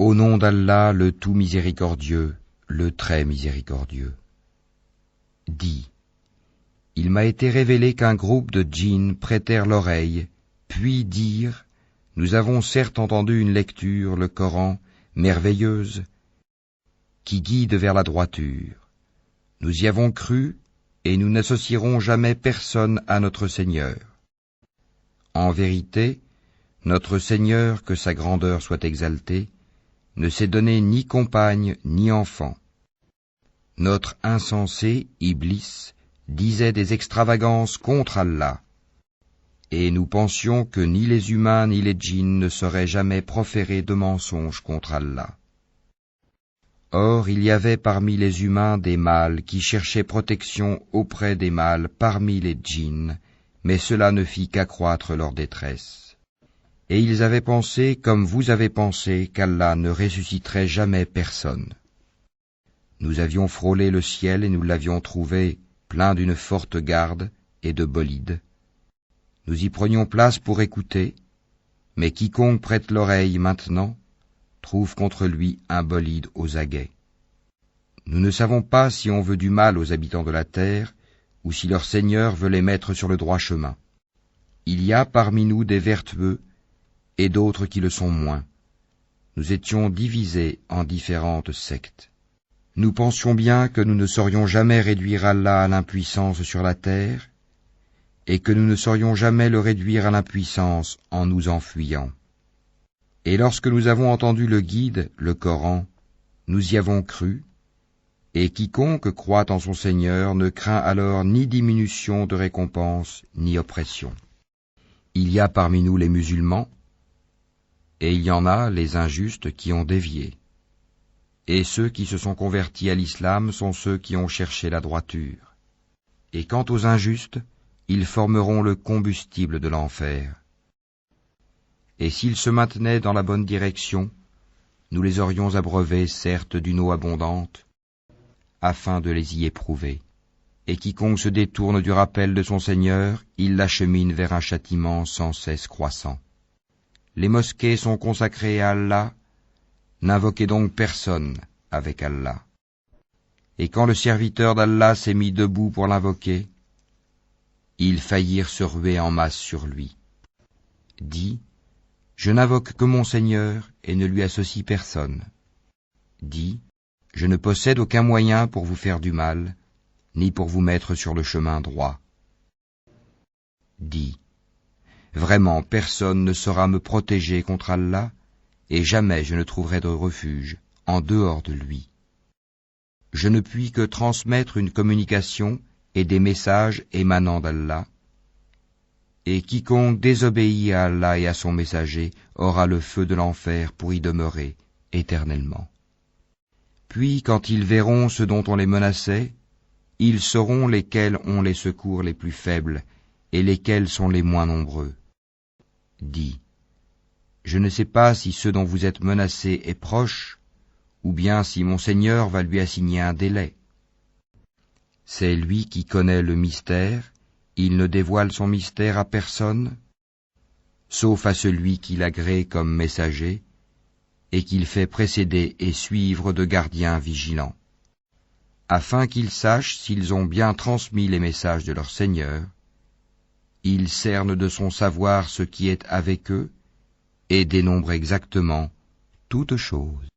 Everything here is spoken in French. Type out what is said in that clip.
Au nom d'Allah, le tout miséricordieux, le très miséricordieux. Dis, il m'a été révélé qu'un groupe de djinns prêtèrent l'oreille, puis dirent, nous avons certes entendu une lecture, le Coran, merveilleuse, qui guide vers la droiture. Nous y avons cru, et nous n'associerons jamais personne à notre Seigneur. En vérité, notre Seigneur, que sa grandeur soit exaltée, ne s'est donné ni compagne ni enfant. Notre insensé, Iblis, disait des extravagances contre Allah, et nous pensions que ni les humains ni les djinns ne sauraient jamais proférer de mensonges contre Allah. Or, il y avait parmi les humains des mâles qui cherchaient protection auprès des mâles parmi les djinns, mais cela ne fit qu'accroître leur détresse. Et ils avaient pensé, comme vous avez pensé, qu'Allah ne ressusciterait jamais personne. Nous avions frôlé le ciel et nous l'avions trouvé plein d'une forte garde et de bolides. Nous y prenions place pour écouter, mais quiconque prête l'oreille maintenant trouve contre lui un bolide aux aguets. Nous ne savons pas si on veut du mal aux habitants de la terre ou si leur Seigneur veut les mettre sur le droit chemin. Il y a parmi nous des vertueux et d'autres qui le sont moins. Nous étions divisés en différentes sectes. Nous pensions bien que nous ne saurions jamais réduire Allah à l'impuissance sur la terre, et que nous ne saurions jamais le réduire à l'impuissance en nous enfuyant. Et lorsque nous avons entendu le guide, le Coran, nous y avons cru, et quiconque croit en son Seigneur ne craint alors ni diminution de récompense, ni oppression. Il y a parmi nous les musulmans, et il y en a les injustes qui ont dévié. Et ceux qui se sont convertis à l'islam sont ceux qui ont cherché la droiture. Et quant aux injustes, ils formeront le combustible de l'enfer. Et s'ils se maintenaient dans la bonne direction, nous les aurions abreuvés certes d'une eau abondante, afin de les y éprouver. Et quiconque se détourne du rappel de son Seigneur, il l'achemine vers un châtiment sans cesse croissant. Les mosquées sont consacrées à Allah, n'invoquez donc personne avec Allah. Et quand le serviteur d'Allah s'est mis debout pour l'invoquer, ils faillirent se ruer en masse sur lui. Dis, je n'invoque que mon Seigneur et ne lui associe personne. Dis, je ne possède aucun moyen pour vous faire du mal, ni pour vous mettre sur le chemin droit. Dis, vraiment personne ne saura me protéger contre Allah, et jamais je ne trouverai de refuge en dehors de lui. Je ne puis que transmettre une communication et des messages émanant d'Allah, et quiconque désobéit à Allah et à son messager aura le feu de l'enfer pour y demeurer éternellement. Puis quand ils verront ce dont on les menaçait, ils sauront lesquels ont les secours les plus faibles et lesquels sont les moins nombreux. Dis, je ne sais pas si ce dont vous êtes menacés est proche, ou bien si mon Seigneur va lui assigner un délai. C'est lui qui connaît le mystère, il ne dévoile son mystère à personne, sauf à celui qu'il agrée comme messager, et qu'il fait précéder et suivre de gardiens vigilants, afin qu'ils sachent s'ils ont bien transmis les messages de leur Seigneur. Il cerne de son savoir ce qui est avec eux, et dénombre exactement toutes choses.